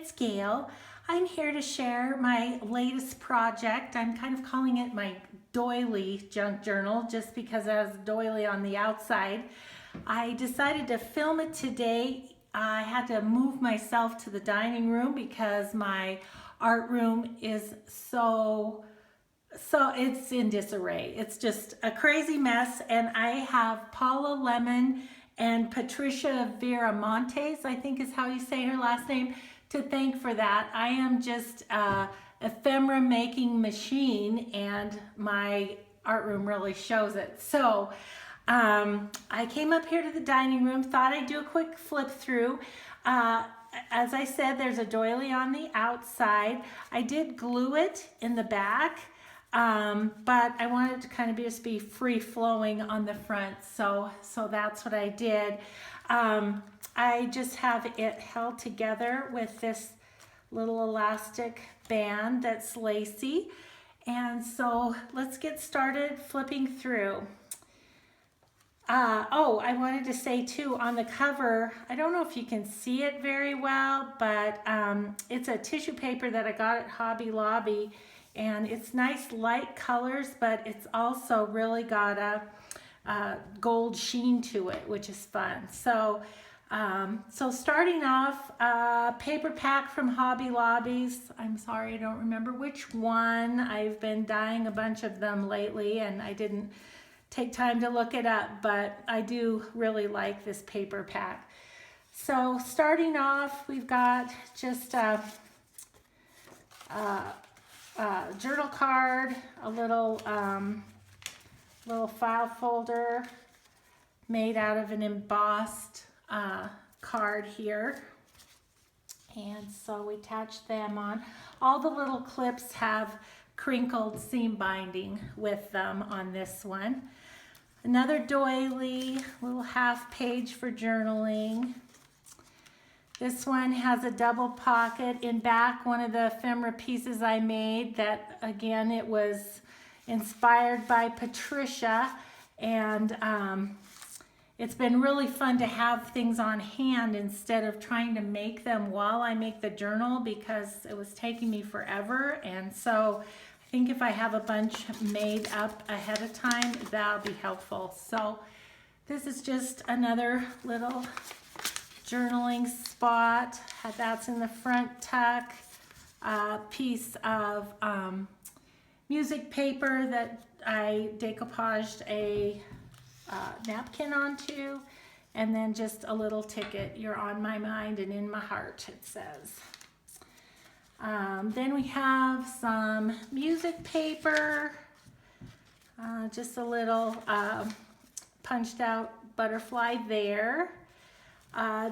it's Gail. I'm here to share my latest project. I'm kind of calling it my Doily junk journal just because it has Doily on the outside. I decided to film it today. I had to move myself to the dining room because my art room is so it's in disarray. It's just a crazy mess, and I have Paula Lemon and Patricia Viramontes, I think is how you say her last name, to thank for that. I am just a ephemera making machine, and my art room really shows it. So I came up here to the dining room, thought I'd do a quick flip through. As I said, there's a doily on the outside. I did glue it in the back, but I wanted to kind of just be free flowing on the front, so that's what I did. I just have it held together with this little elastic band that's lacy, and so let's get started flipping through. I wanted to say too, on the cover, I don't know if you can see it very well, but it's a tissue paper that I got at Hobby Lobby, and it's nice light colors, but it's also really got a gold sheen to it, which is fun. So starting off, paper pack from Hobby Lobby's. I'm sorry, I don't remember which one. I've been dyeing a bunch of them lately, and I didn't take time to look it up, but I do really like this paper pack. So starting off, we've got just a journal card, a little file folder made out of an embossed card here. And so we attach them on. All the little clips have crinkled seam binding with them on this one. Another doily, little half page for journaling. This one has a double pocket in back, one of the ephemera pieces I made that, again, it was inspired by Patricia, and it's been really fun to have things on hand instead of trying to make them while I make the journal, because it was taking me forever. And so I think if I have a bunch made up ahead of time, that'll be helpful. So this is just another little journaling spot. That's in the front tuck. A piece of music paper that I decoupaged a napkin onto, and then just a little ticket, "You're on my mind and in my heart," it says. Then we have some music paper, just a little punched out butterfly there.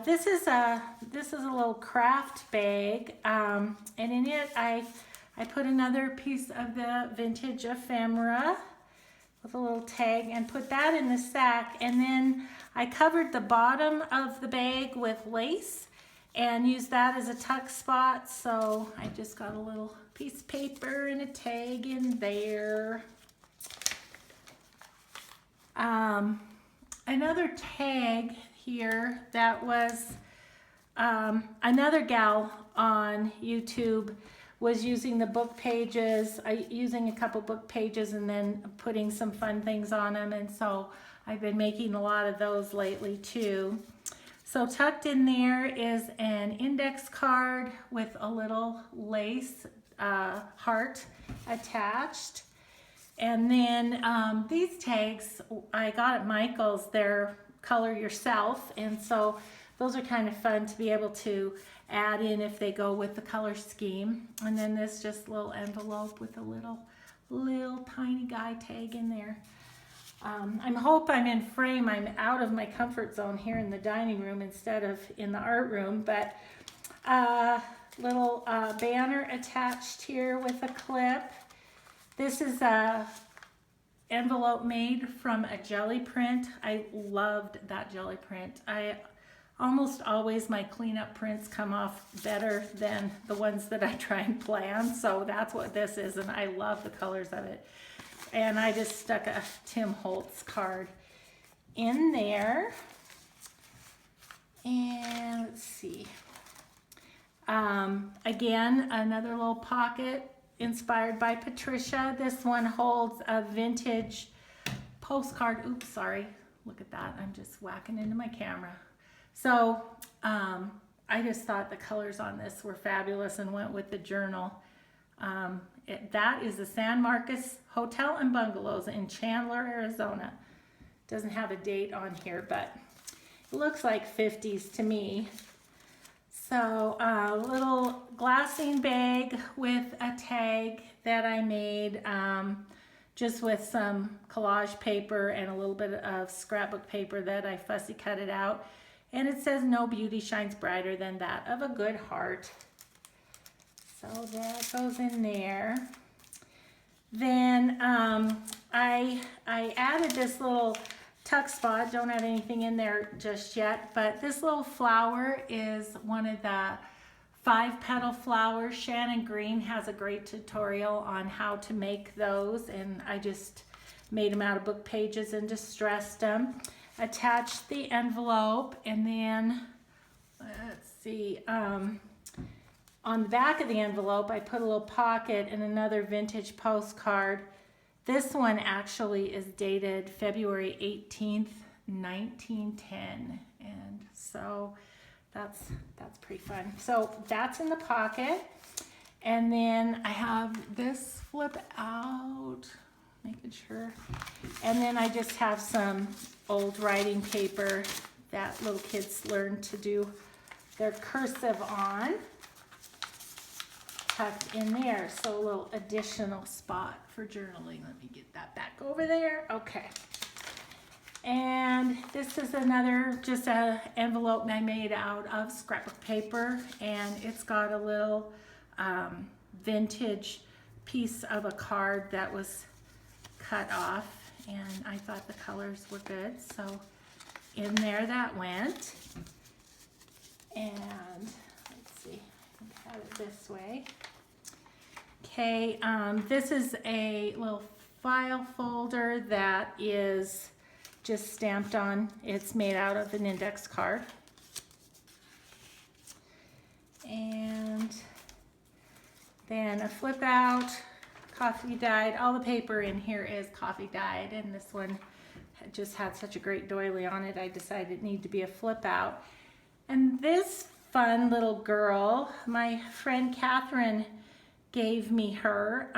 This is a little craft bag, and in it I put another piece of the vintage ephemera with a little tag and put that in the sack, and then I covered the bottom of the bag with lace and used that as a tuck spot. So I just got a little piece of paper and a tag in there. Another tag here that was another gal on YouTube was using the book pages, using a couple book pages and then putting some fun things on them, and so I've been making a lot of those lately too. So tucked in there is an index card with a little lace heart attached. And then these tags I got at Michael's. They're color yourself, and so those are kind of fun to be able to add in if they go with the color scheme. And then this just little envelope with a little tiny guy tag in there. I hope I'm in frame. I'm out of my comfort zone here in the dining room instead of in the art room, but little banner attached here with a clip. This is a envelope made from a jelly print. I loved that jelly print. Almost always my cleanup prints come off better than the ones that I try and plan, so that's what this is, and I love the colors of it. And I just stuck a Tim Holtz card in there. And let's see. Again, another little pocket inspired by Patricia. This one holds a vintage postcard. Oops, sorry. Look at that. I'm just whacking into my camera. So I just thought the colors on this were fabulous and went with the journal. That is the San Marcos Hotel and Bungalows in Chandler, Arizona. Doesn't have a date on here, but it looks like 50s to me. So a little glassine bag with a tag that I made just with some collage paper and a little bit of scrapbook paper that I fussy cut it out. And it says, "No beauty shines brighter than that of a good heart." So that goes in there. Then I added this little tuck spot. Don't have anything in there just yet, but this little flower is one of the 5-petal flowers. Shannon Green has a great tutorial on how to make those, and I just made them out of book pages and distressed them. Attached the envelope, and then let's see, on the back of the envelope I put a little pocket and another vintage postcard. This one actually is dated February 18th, 1910, and so that's pretty fun. So that's in the pocket, and then I have this flip out, making sure, and then I just have some old writing paper that little kids learn to do their cursive on, tucked in there. So a little additional spot for journaling. Let me get that back over there. Okay. And this is another, just a envelope I made out of scrapbook paper, and it's got a little vintage piece of a card that was cut off, and I thought the colors were good, so in there that went. And let's see, I have it this way. Okay, this is a little file folder that is just stamped on. It's made out of an index card. And then a flip out, coffee dyed. All the paper in here is coffee dyed, and this one just had such a great doily on it, I decided it needed to be a flip out. And this fun little girl, my friend Catherine gave me her.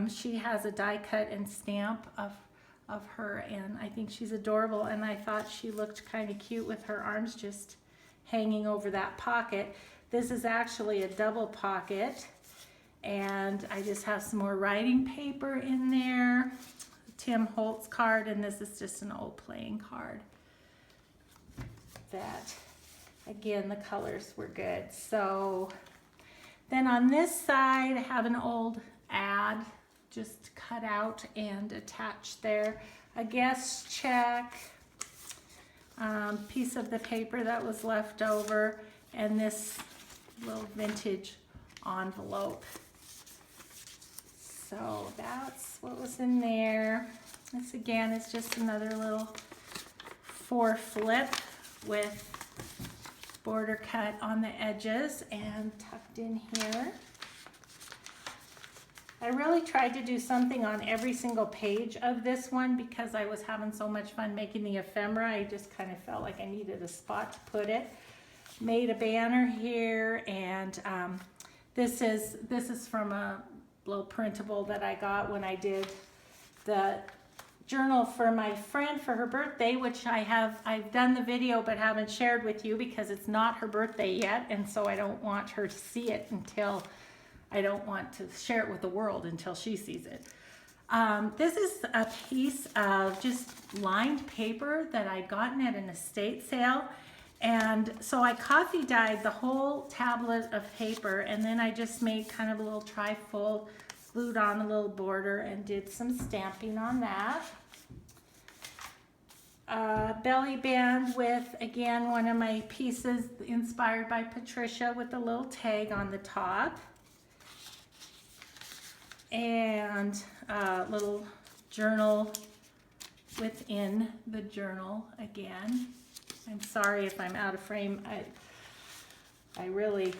She has a die cut and stamp of her, and I think she's adorable, and I thought she looked kind of cute with her arms just hanging over that pocket. This is actually a double pocket, and I just have some more writing paper in there, Tim Holtz card, and this is just an old playing card that, again, the colors were good. So then on this side I have an old ad just cut out and attached there, a guest check, piece of the paper that was left over, and this little vintage envelope. So that's what was in there. This again is just another little 4 flip with border cut on the edges and tucked in here. I really tried to do something on every single page of this one because I was having so much fun making the ephemera. I just kind of felt like I needed a spot to put it. Made a banner here, and this is from a little printable that I got when I did the journal for my friend for her birthday, which I've done the video but haven't shared with you because it's not her birthday yet, and so I don't want her to see it until I don't want to share it with the world until she sees it. This is a piece of just lined paper that I'd gotten at an estate sale. And so I coffee dyed the whole tablet of paper, and then I just made kind of a little trifold, glued on a little border, and did some stamping on that. Belly band with, again, one of my pieces inspired by Patricia with a little tag on the top. And a little journal within the journal again. I'm sorry if I'm out of frame. I really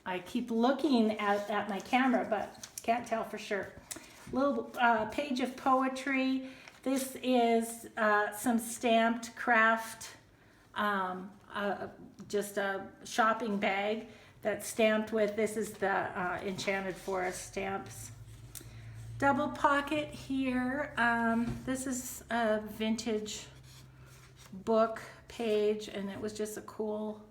I keep looking at my camera, but can't tell for sure. Little page of poetry. This is some stamped craft, just a shopping bag that's stamped with, this is the Enchanted Forest stamps. Double pocket here. This is a vintage book page, and it was just a cool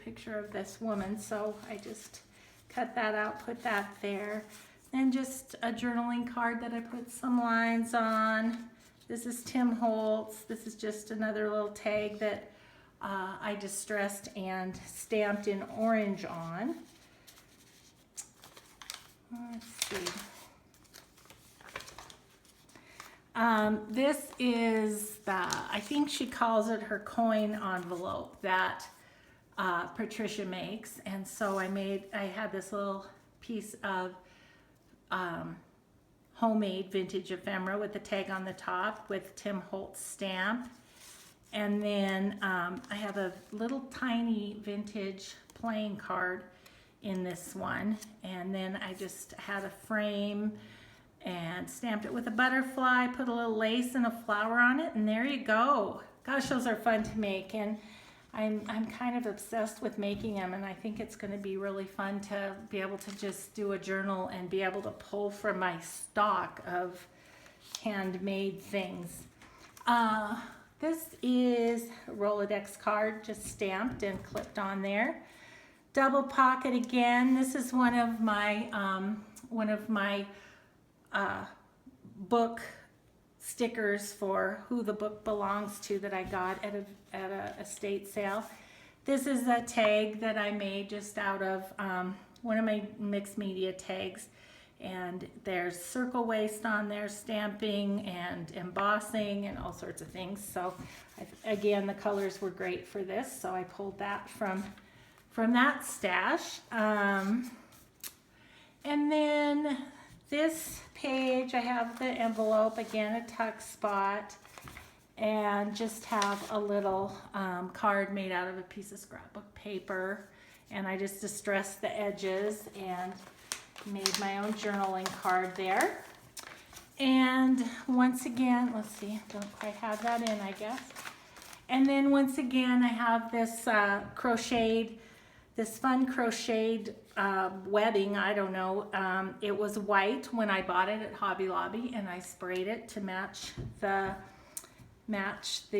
picture of this woman, so I just cut that out, put that there. And just a journaling card that I put some lines on. This is Tim Holtz. This is just another little tag that I distressed and stamped in orange on. Let's see. This is I think she calls it her coin envelope that Patricia makes. And so I had this little piece of homemade vintage ephemera with the tag on the top with Tim Holtz stamp. And then I have a little tiny vintage playing card in this one. And then I just had a frame and stamped it with a butterfly, put a little lace and a flower on it, and there you go. Gosh, those are fun to make, and I'm kind of obsessed with making them, and I think it's going to be really fun to be able to just do a journal and be able to pull from my stock of handmade things. This is a Rolodex card, just stamped and clipped on there. Double pocket again. This is one of my book stickers for Who the Book Belongs To that I got at a estate sale. This is a tag that I made just out of one of my mixed media tags, and there's circle waist on there, stamping and embossing and all sorts of things. So again, the colors were great for this, so I pulled that from that stash. And then this page, I have the envelope, again a tuck spot, and just have a little card made out of a piece of scrapbook paper, and I just distressed the edges and made my own journaling card there. And once again, let's see, don't quite have that in, I guess. And then once again, I have this this fun crocheted webbing, I don't know. It was white when I bought it at Hobby Lobby, and I sprayed it to match the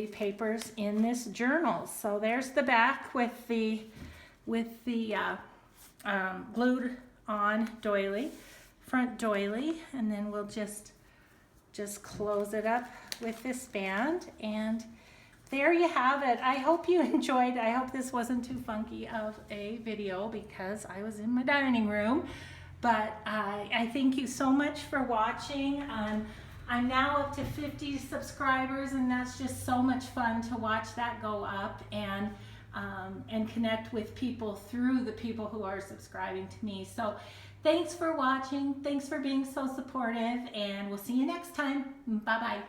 papers in this journal. So there's the back with the glued on doily, front doily, and then we'll just close it up with this band, and there you have it. I hope you enjoyed. I hope this wasn't too funky of a video because I was in my dining room, but I thank you so much for watching. I'm now up to 50 subscribers, and that's just so much fun to watch that go up and connect with people through the people who are subscribing to me. So thanks for watching. Thanks for being so supportive, and we'll see you next time. Bye-bye.